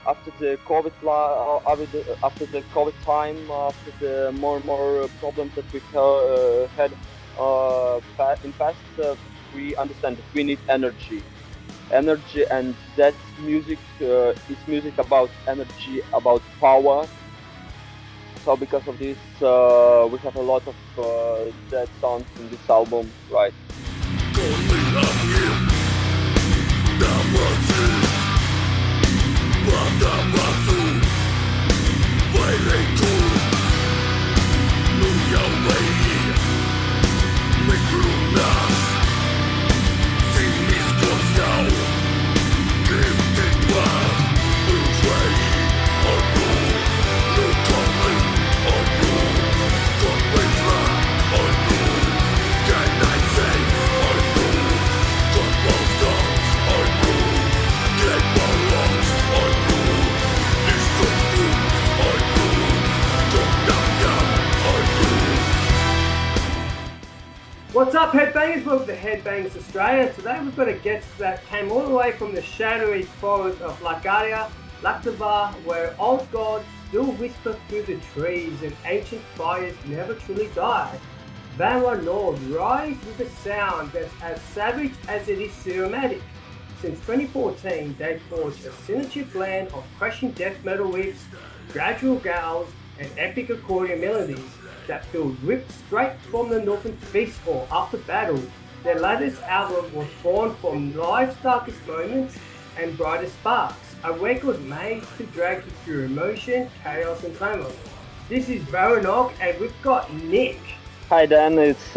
after the after the COVID time, after the more problems that we had in past, we understand that we need energy, and that music is music about energy, about power. So because of this, we have a lot of that songs in this album, right? What's up, Headbangers? Welcome to Headbangers Australia. Today we've got a guest that came all the way from the shadowy forest of Latgale, Latvia, where old gods still whisper through the trees and ancient fires never truly die. Varang Nord rise with a sound that's as savage as it is cinematic. Since 2014, they forged a signature blend of crushing death metal riffs, gradual growls, and epic accordion melodies that feel ripped straight from the Northern Feast Hall after battle. Their latest album was born from life's darkest moments and brightest sparks, a record made to drag you through emotion, chaos, and tremor. This is Varang Nord, and we've got Nick. Hi Dan, it's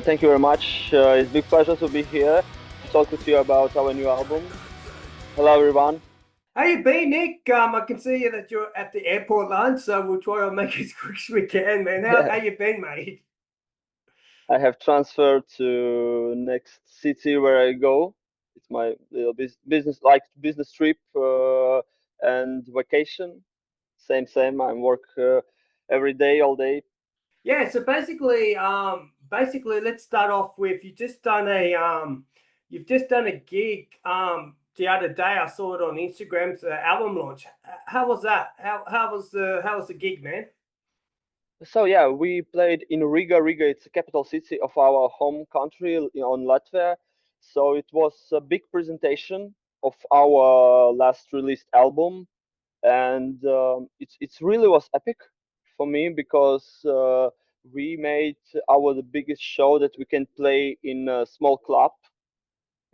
thank you very much. It's a big pleasure to be here to talk with you about our new album. Hello everyone. How you been, Nick? I can see that you're at the airport lunch, so we'll try to make it as quick as we can, man. How you been, mate? I have transferred to next city where I go. It's my little business trip and vacation. Same. I work every day, all day. Yeah, so basically, let's start off with you've just done a gig the other day. I saw it on Instagram. It's album launch. How was that? How was the gig, man? So yeah, we played in Riga. Riga, it's the capital city of our home country on Latvia. So it was a big presentation of our last released album, and it's really was epic for me because we made our the biggest show that we can play in a small club.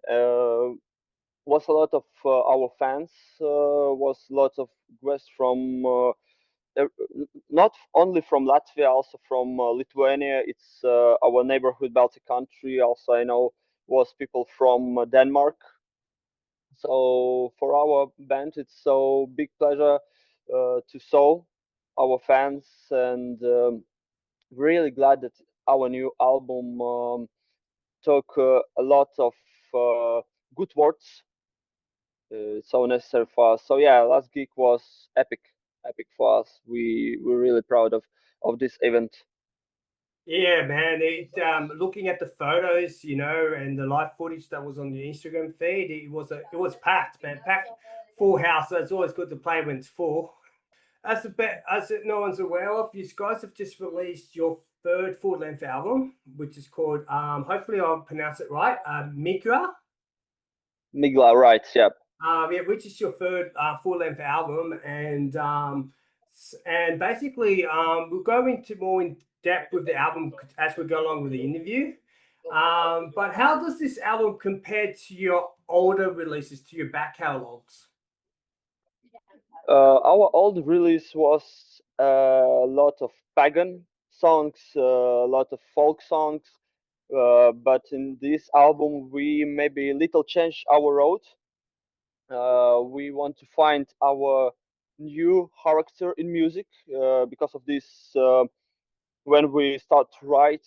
Uh, was a lot of our fans, was lots of guests from not only from Latvia, also from Lithuania. It's our neighborhood Baltic country. Also, I know was people from Denmark. So for our band, it's so big pleasure to show our fans, and really glad that our new album took a lot of good words. So necessary for us. So yeah, last gig was epic for us. We're really proud of this event. Yeah, man. Looking at the photos, and the live footage that was on the Instagram feed, it was packed, man. Packed, full house. So it's always good to play when it's full. As no one's aware of, you guys have just released your third full length album, which is called hopefully I'll pronounce it right, Mygla. Mygla, right? Yeah. Yeah, which is your third full length album, and basically we'll go into more in depth with the album as we go along with the interview. But how does this album compare to your older releases, to your back catalogs? Our old release was a lot of pagan songs, a lot of folk songs. But in this album, we maybe little change our road. We want to find our new character in music because of this. When we start to write,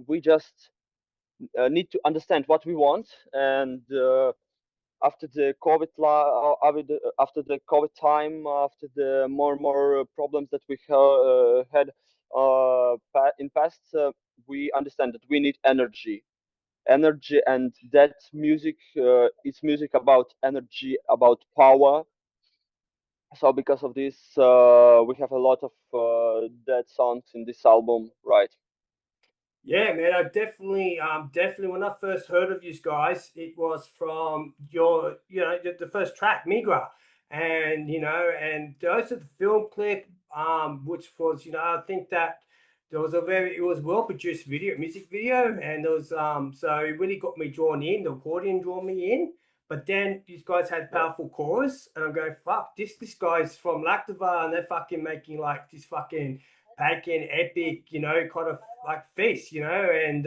we just need to understand what we want, and after the after the COVID time, after the more problems that we had in past, we understand that we need energy, energy, and that music is music about energy, about power. So because of this, we have a lot of that songs in this album, right? Yeah, man, I definitely when I first heard of you guys, it was from your, the first track, Mygla, and and also the film clip, which was, I think that there was it was well produced music video, and there was, so it really got me drawn in. The accordion drew me in, but then these guys had Yeah. powerful chorus, and I'm going, fuck, this guy's from Latgale, and they're fucking making like this fucking pagan epic, kind of like feast, and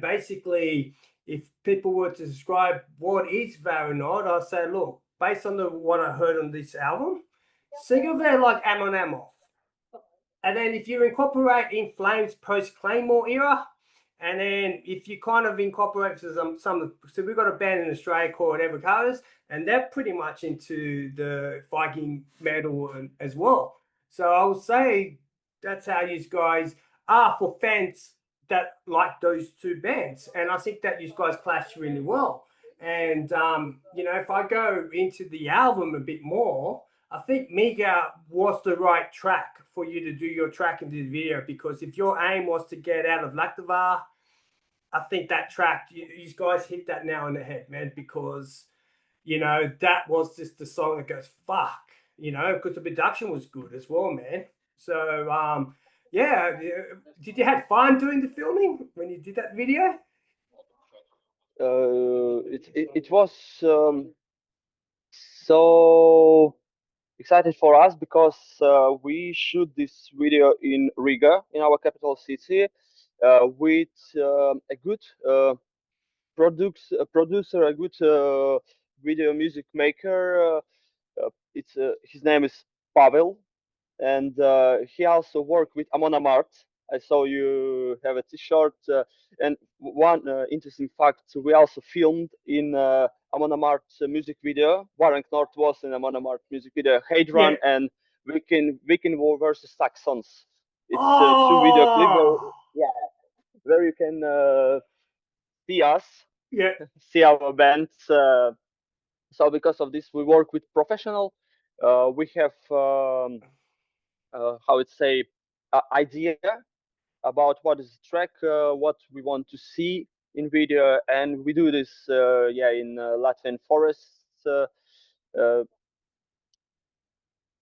basically, if people were to describe what is Varang Nord, I'd say, look, based on what I heard on this album, think of it like Amon Amoth. And then if you incorporate In Flames post Claymore era, and then if you kind of incorporate so we've got a band in Australia called Evercolors, and they're pretty much into the Viking metal as well. So I would say that's how you guys are for fans that like those two bands, and I think that you guys clash really well. And if I go into the album a bit more, I think Mygla was the right track for you to do your track into the video, because if your aim was to get out of Latgale, I think that track, you guys hit that nail on the head, man, because, that was just the song that goes, fuck, because the production was good as well, man. So, yeah, did you have fun doing the filming when you did that video? It was so excited for us because we shoot this video in Riga, in our capital city, with a good producer, a good video music maker. It's his name is Pavel, and he also worked with Amon Mart. I saw you have a T-shirt. And one interesting fact: we also filmed in Amon Mart's music video. Varang Nord was in Amon Mart music video, Yeah. Hadron and Viking War versus Saxons. It's two video clip where, Oh, yeah, where you can see us, yeah, see our bands. So because of this, we work with professional. We have how it say idea about what is the track, what we want to see in video, and we do this yeah in Latvian forests. Uh,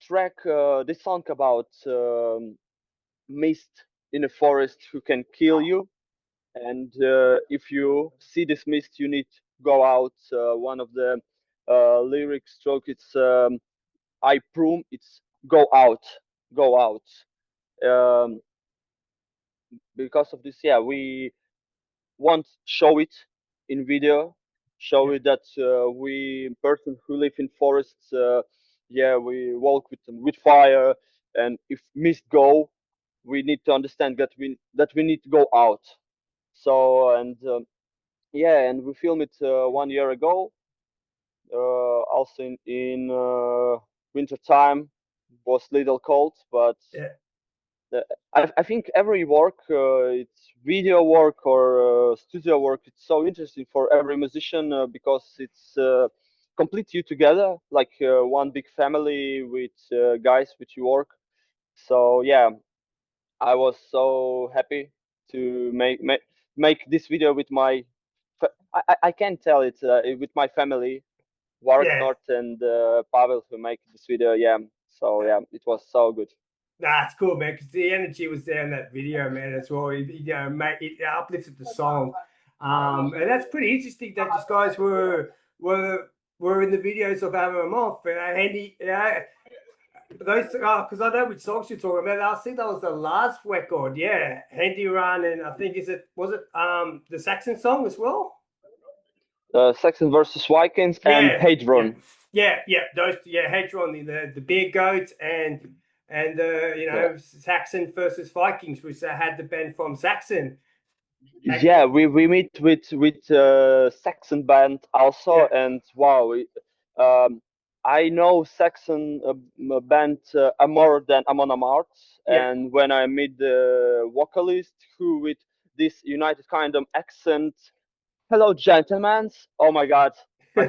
Track this song about mist in a forest who can kill you, and if you see this mist, you need to go out. One of the lyric stroke, it's I prum, it's go out, go out. Um, because of this, yeah, we want show it in video, show yeah, it that we person who live in forests, yeah, we walk with fire, and if mist go, we need to understand that we need to go out. So and yeah, and we filmed it 1 year ago, also in winter time. Was little cold, but yeah, uh, I think every work, it's video work or studio work, it's so interesting for every musician because it's complete you together like one big family with guys which you work. So yeah, I was so happy to make this video with my I can't tell it with my family, Warwick yeah. North and Pavel who make this video. Yeah, so yeah, it was so good. That's cool, man. Because the energy was there in that video, man, as well. Mate, it uplifted the song, and that's pretty interesting that these guys were were in the videos of Hammer and Off, and Andy, those because I know which songs you're talking about. I think that was the last record, yeah. Handy Run, and I think was it the Saxon song as well? Saxon versus Vikings and Yeah, yeah, Hadron. yeah. Those, yeah, Hadron, the beer goat, and Yeah. Saxon versus Vikings, which they had the band from Saxon. Yeah, Actually, we meet with Saxon band also, yeah, and wow, I know Saxon band more than Amon Amarth, yeah, and when I meet the vocalist who with this United Kingdom accent. Hello, gentlemen. Oh my God, I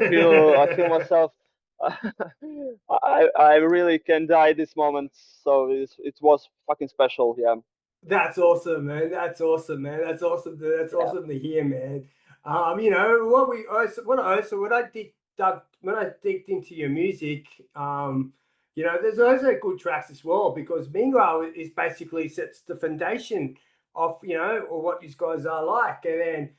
feel myself. I really can die this moment. So it was fucking special. Yeah, That's awesome, man. That's awesome, man. That's awesome. That's yeah, awesome to hear, man. You know what we also when I when I digged into your music, you know, there's also good tracks as well because Mygla is basically sets the foundation of or what these guys are like, and then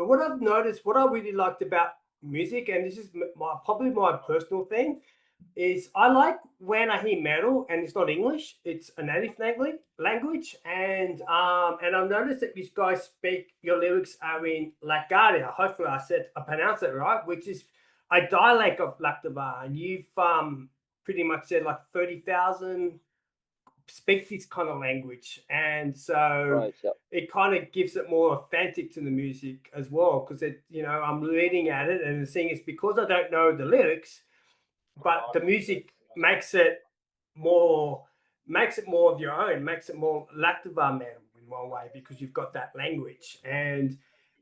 what I've noticed, what I really liked about music, and this is my probably my personal thing is I like when I hear metal and it's not English, it's a native language, and I've noticed that these guys speak your lyrics are in Latgale. Hopefully, I pronounced it right, which is a dialect of Latva, and you've pretty much said like 30,000 speak this kind of language, and so right. Yeah, it kind of gives it more authentic to the music as well because I'm reading at it and seeing it's because I don't know the lyrics but the music more makes it more of your own, makes it more Lactiva metal in one way because you've got that language. And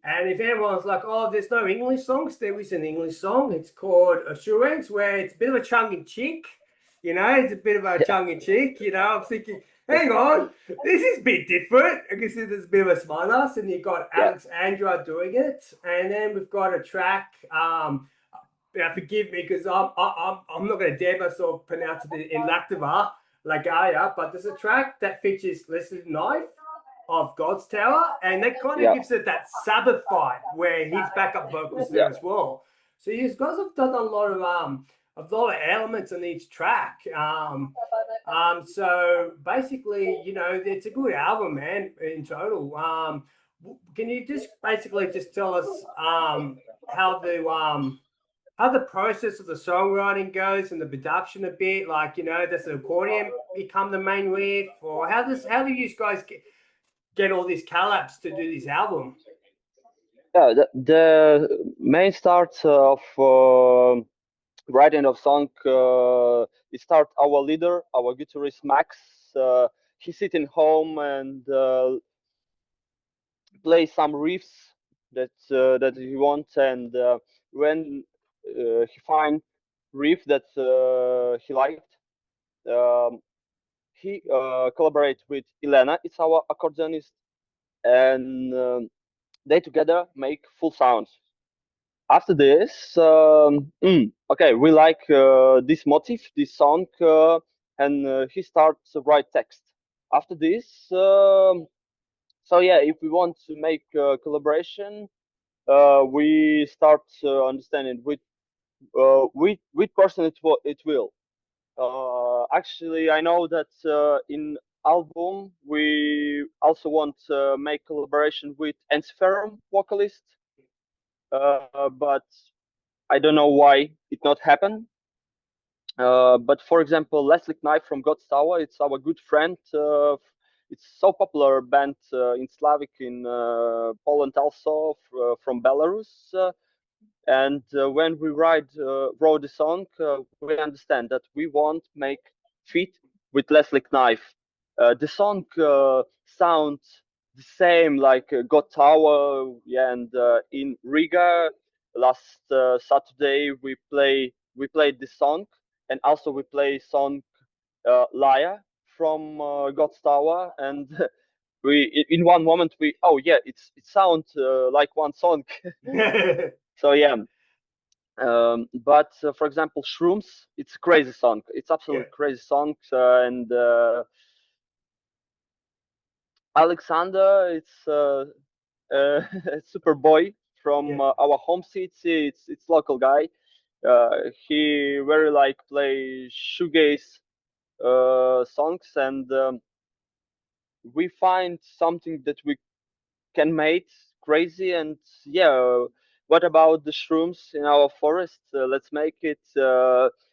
if everyone's like, oh, there's no English songs, there is an English song. It's called Assurance, where it's a bit of a tongue in cheek. It's a bit of a yeah, tongue in cheek. I'm thinking, hang on, this is a bit different. I can see there's a bit of a smart ass, and you've got yeah, Alexandra doing it. And then we've got a track. Forgive me because I'm not going to dare myself pronounce it in Lactiva, Lagaya, but there's a track that features Leslie Knife of God's Tower, and that kind of yeah, gives it that Sabbath vibe where his backup vocals there yeah. as well. So you guys have done a lot of elements in each track. So basically, it's a good album, man, in total. Can you just basically just tell us how the process of the songwriting goes and the production a bit? Like, does the accordion become the main riff, or how do you guys get all these collabs to do this album? Yeah, the main start of writing of song, it start our leader, our guitarist Max. He sitting home and play some riffs that he wants, and when he find riff that he liked, um, he collaborate with Elena. It's our accordionist, and they together make full sounds. After this, okay, we like this motif, this song, and he starts to write text. After this, so yeah, if we want to make collaboration, we start understanding which person it will. Actually, I know that in album we also want to make collaboration with Ensiferum vocalist, but I don't know why it not happened. But for example, Leslie Knife from God's Tower, it's our good friend. It's so popular band in Slavic in Poland also from Belarus. And when we wrote the song, we understand that we won't make fit with Leslie Knife. The song sounds the same like God Tower, yeah, and in Riga last Saturday we played this song, and also we play song Laya from God's Tower, and we in one moment we oh yeah it sounds like one song. Yeah, So yeah, but for example, Shrooms, it's a crazy song. It's absolutely crazy song, and Alexander, it's a super boy from yeah. our home city. It's local guy. He very like play shoegaze songs, and we find something that we can make crazy. And yeah, what about the shrooms in our forest? Let's make it.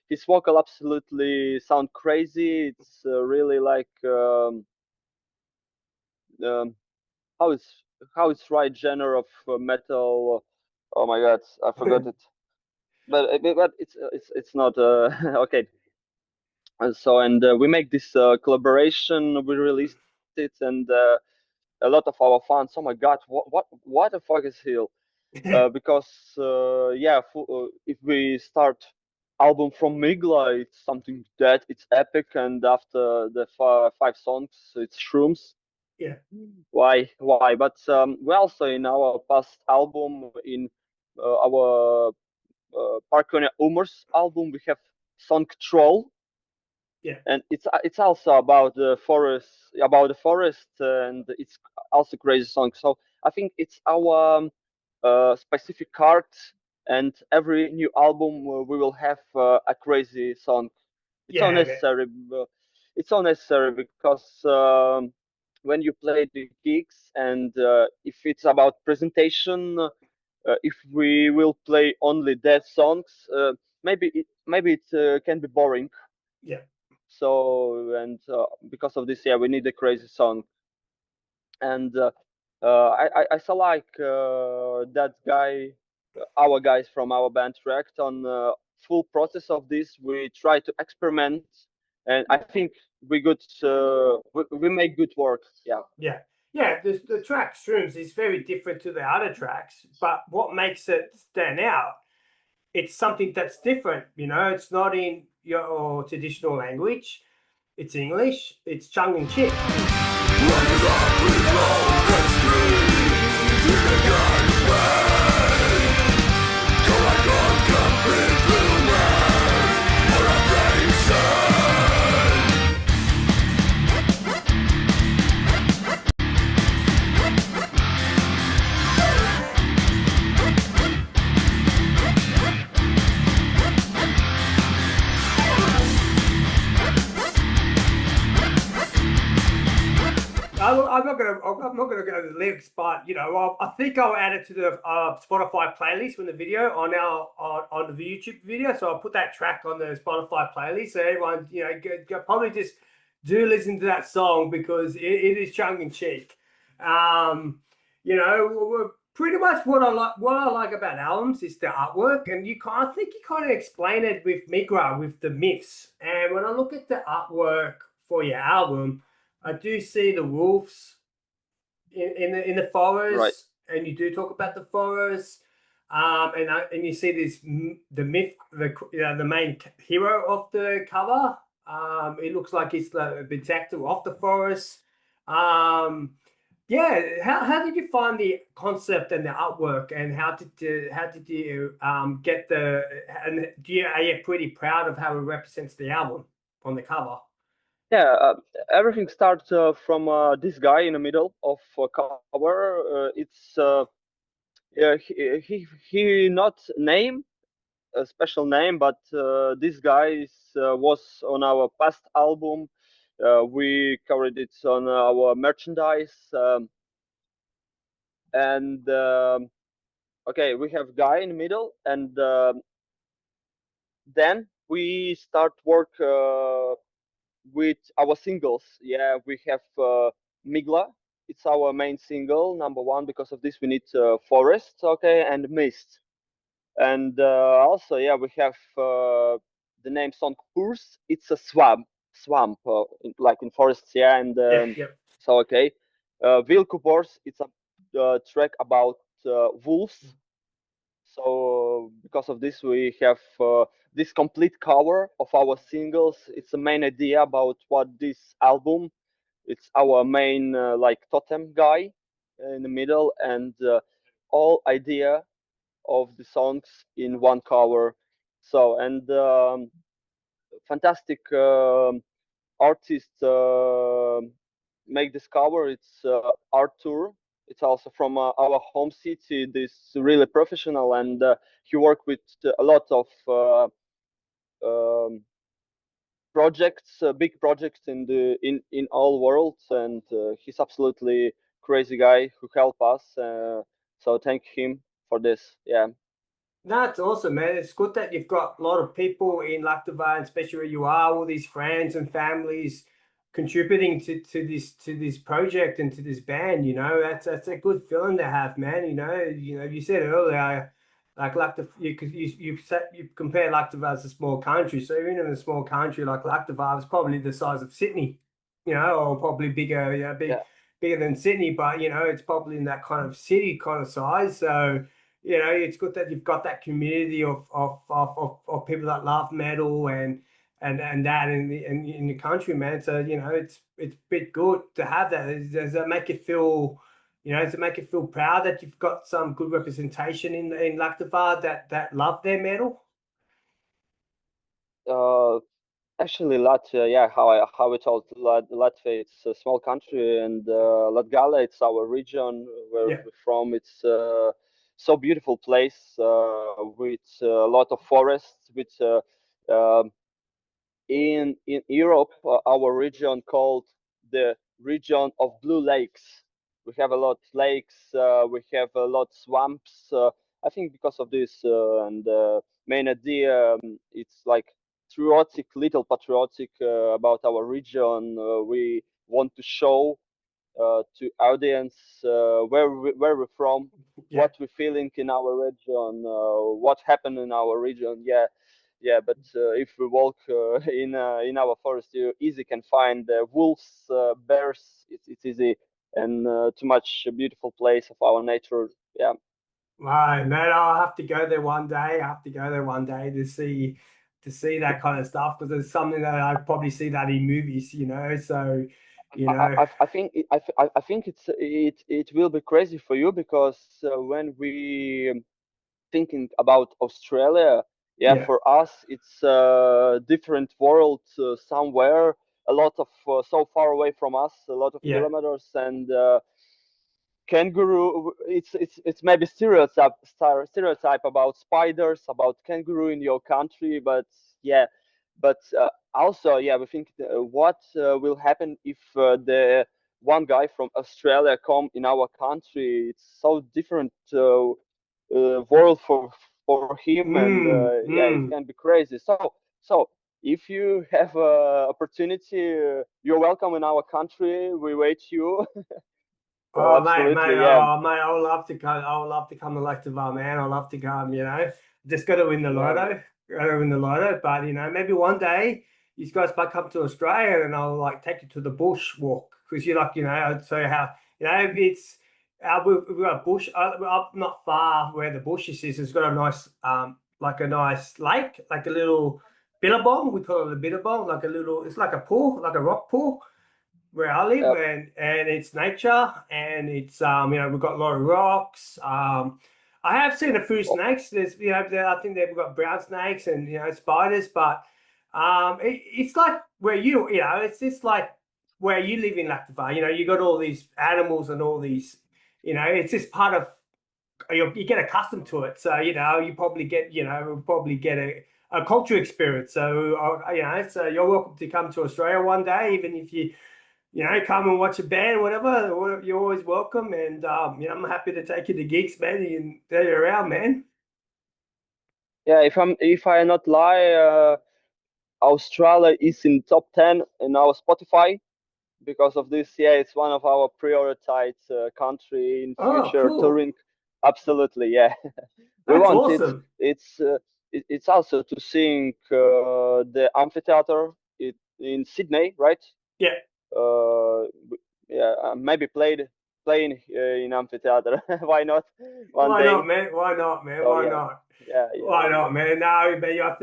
His vocal absolutely sound crazy. It's really like um, how is how is right genre of metal. Oh my god, I forgot it. But it's not okay. And so and we make this collaboration. We released it, and a lot of our fans. Oh my God, what the fuck is Hill? Because if we start album from Mygla, it's something that it's epic, and after the five songs, it's shrooms. Yeah. Why? But we also in our past album, in our Pagan Folk album, we have song Troll, Yeah. and it's also about the forest, and it's also crazy song. So I think it's our specific card, and every new album we will have a crazy song. It's so Yeah, man. necessary. It's so necessary because when you play the gigs, and if it's about presentation, if we will play only that songs, maybe it can be boring. Yeah. So, and because of this, yeah, we need a crazy song. And I saw like that guy, our guys from our band react on full process of this. We try to experiment, and I think we make good work. Yeah. Yeah. Yeah, the track Shrooms is very different to the other tracks, but what makes it stand out, it's something that's different, you know, it's not in your traditional language, it's English, it's tongue in cheek. I'm not gonna go to the lyrics, but you know, I think I'll add it to the Spotify playlist from the video on on the YouTube video. So I'll put that track on the Spotify playlist, so everyone, you know, probably just do listen to that song because it is tongue in cheek. You know, pretty much what I like. What I like about albums is the artwork, and I think you kind of explain it with Mygla with the myths. And when I look at the artwork for your album, I do see the wolves in the Right. forest, and you do talk about the forest, and you see this the myth, the main hero of the cover. It looks like he's been attacked off the forest. Yeah, how did you find the concept and the artwork, and how did you get the and are you pretty proud of how it represents the album on the cover? Yeah. Everything starts from this guy in the middle of cover. It's he not name a special name, but this guy was on our past album. We covered it on our merchandise, and okay, we have guy in the middle, and then we start work with our singles. Yeah, we have Mygla. It's our main single, number one. Because of this, we need Forest, okay, and Mist. And also, yeah, we have the name song Purs. It's a swamp, like in forests, yeah. And Yeah, yeah. so, okay. Vilkupors, it's a track about wolves. So because of this, we have this complete cover of our singles. It's the main idea about what this album. It's our main like totem guy in the middle, and all idea of the songs in one cover. So, and fantastic artist make this cover. It's Arthur. It's also from our home city. This really professional, and he worked with a lot of um, projects, big projects in all worlds, and he's absolutely crazy guy who helped us. So thank him for this. Yeah. That's awesome, man. It's good that you've got a lot of people in Latvia, and especially where you are, all these friends and families contributing to this project and to this band. You know, that's a good feeling to have, man. You said earlier, like Latvia, you compare Latvia as a small country. So even in a small country like Latvia, it's probably the size of Sydney, you know, or probably bigger. You know, Yeah. bigger than Sydney, but it's probably in that kind of city kind of size. So it's good that you've got that community of people that love metal and that in the country, man. So it's a bit good to have that. Does that make you feel? Does it make you feel proud that you've got some good representation in Latvia that love their metal? Uh, Actually, Latvia, yeah, how we told Latvia, it's a small country, and Latgale, it's our region where Yeah, we're from. It's so beautiful place with a lot of forests, with um in Europe, our region called the region of blue lakes. We have a lot lakes, we have a lot swamps. I think because of this and main idea, it's like patriotic, little patriotic about our region. We want to show to audience where we're from, yeah. what we're feeling in our region, what happened in our region. Yeah, yeah. But if we walk in our forest, you easy can find wolves, bears. It's easy and too much beautiful place of our nature. Yeah. Right, man. I'll have to go there one day. I have to go there one day to see that kind of stuff because it's something that I probably see that in movies. So, you know, I think I think it will be crazy for you because when we thinking about Australia, yeah, yeah, for us it's a different world somewhere, a lot of so far away from us, a lot of yeah. kilometers, and kangaroo. It's maybe stereotype about spiders, about kangaroo in your country, but yeah, but also yeah, we think what will happen if the one guy from Australia come in our country. It's so different world for him, and yeah, it Mm. can be crazy. So if you have opportunity, you're welcome in our country. We wait you. So Oh, mate, absolutely, yeah, I would love to come. I would love to come to Lactavar, man. I would love to come. Just got to win the yeah. lotto. Got to win the lotto. But maybe one day you guys might come to Australia, and I'll like take you to the bush walk because you like, I'd show you how it's. We've got a bush up not far where the bushes is. It's got a nice like a nice lake, like a little billabong. We call it a billabong, like a little. It's like a pool, like a rock pool where I live, Yep. and it's nature, and it's we've got a lot of rocks. I have seen a few Oh, snakes. I think they've got brown snakes and spiders, but it's like where it's just like where you live in Lactava. You got all these animals and all these, it's just part of you get accustomed to it. So you probably get a culture experience. So so you're welcome to come to Australia one day, even if you come and watch a band, whatever. You're always welcome, and I'm happy to take you to gigs, man, and tell you around, man. yeah. If I not lie, Australia is in top 10 in our Spotify. Because of this, yeah, it's one of our prioritized country in Oh, future cool. touring. Absolutely, yeah. We That's want it. awesome. It's also to sing the amphitheater in Sydney, right? Yeah. Uh, yeah, maybe playing in amphitheater. Why not? One Why not, day. man? Why not, man? So Why yeah, not? yeah, yeah, Why not, man? No, but I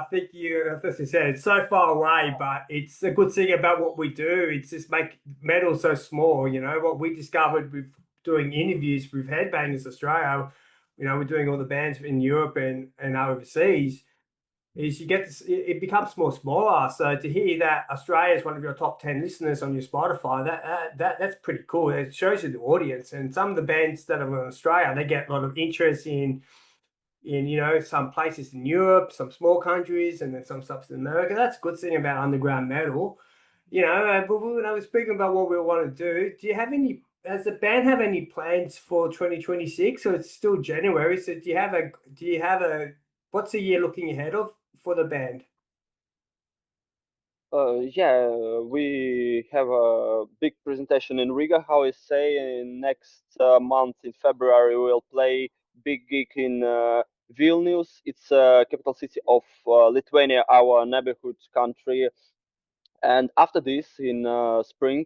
think you, as I said, it's so far away, but it's a good thing about what we do. It's just make metal so small. What we discovered with doing interviews with Headbangers Australia, we're doing all the bands in Europe and overseas. Is you get this, it becomes more smaller. So to hear that Australia is one of your top 10 listeners on your Spotify, that's pretty cool. It shows you the audience. And some of the bands that are in Australia, they get a lot of interest in some places in Europe, some small countries, and then some stuff in America. That's a good thing about underground metal. But when I was speaking about what we want to do you have any? Does the band have any plans for 2026? So it's still January. So do you have a what's the year looking ahead of for the band? yeah. We have a big presentation in Riga. How I say, in next month in February we'll play big gig in Vilnius. It's capital city of Lithuania, our neighborhood country. And after this, in spring,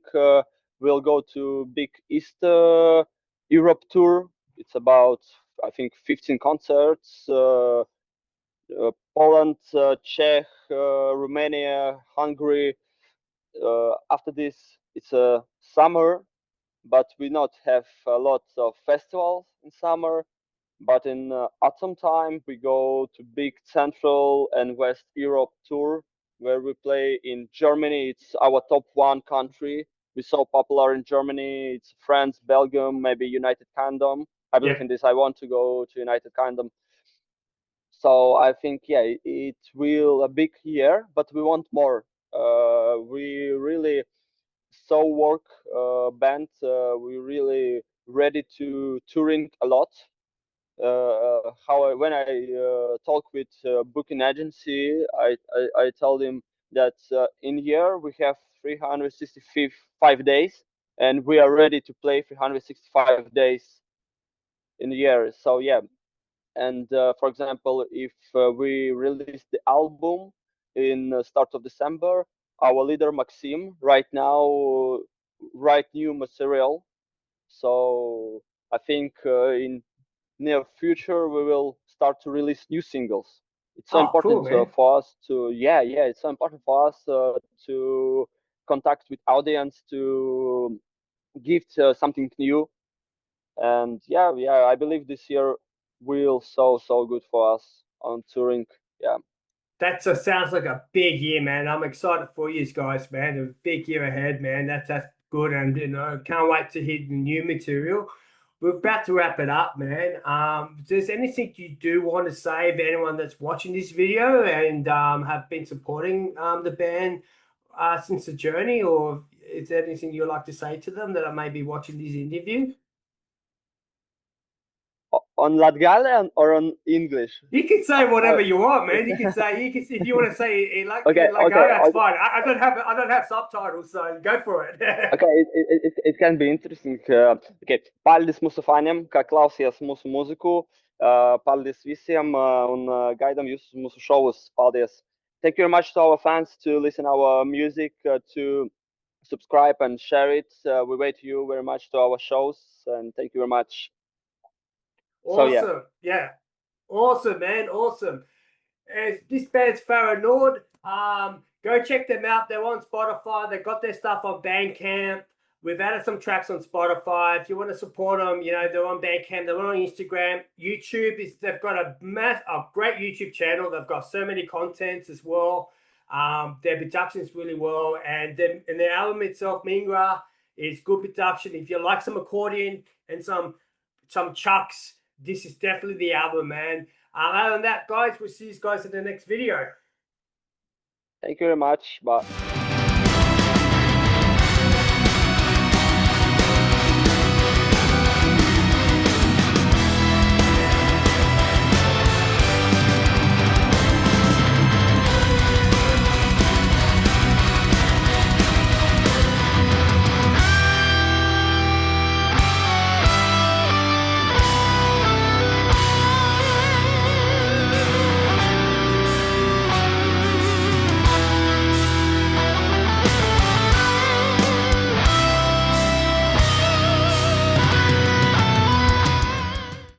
we'll go to big East Europe tour. It's about, I think, 15 concerts. Poland, Czech, Romania, Hungary. After this, it's a summer, but we not have a lot of festivals in summer. But in autumn time, we go to big Central and West Europe tour, where we play in Germany. It's our top one country. We're so popular in Germany. It's France, Belgium, maybe United Kingdom. I believe Yeah. in this. I want to go to United Kingdom. So I think, yeah, it will a big year, but we want more. We really so work band. We really ready to touring a lot. When I talk with booking agency, I tell them that in year we have 365 days, and we are ready to play 365 days in a year. So yeah, and for example, if we release the album in start of December, our leader Maxim right now write new material. So I think in near future we will start to release new singles. It's so Oh, cool, important man. for us to it's so important for us to contact with audience, to give something new. And I believe this year will so good for us on touring. Yeah. That just sounds like a big year, man. I'm excited for you guys, man. A big year ahead, man. That's good, and can't wait to hear the new material. We're about to wrap it up, man. Is there anything you do want to say to anyone that's watching this video and have been supporting the band since the journey, or is there anything you'd like to say to them that are maybe watching this interview? On Latgale or on English? You can say whatever Uh, you want, man. You can if you want to say it okay, like okay, oh, that's fine. I don't have subtitles, so go for it. okay, it can be interesting. Okay, paldies mūsu faniem, ka klausies mūsu mūziku. Paldies visiem un gaidām jūs mūsu šovus. Paldies. Thank you very much to our fans to listen our music, to subscribe and share it. We wait you very much to our shows, and thank you very much. So yeah. Awesome. Yeah. Awesome, man. Awesome. This band's Varang Nord. Go check them out. They're on Spotify. They've got their stuff on Bandcamp. We've added some tracks on Spotify. If you want to support them, they're on Bandcamp. They're on Instagram. They've got a great YouTube channel. They've got so many contents as well. Their production's really well, and their album itself, Mygla, is good production. If you like some accordion and some chucks, this is definitely the album, man. Other than that, guys, we'll see you guys in the next video. Thank you very much. Bye.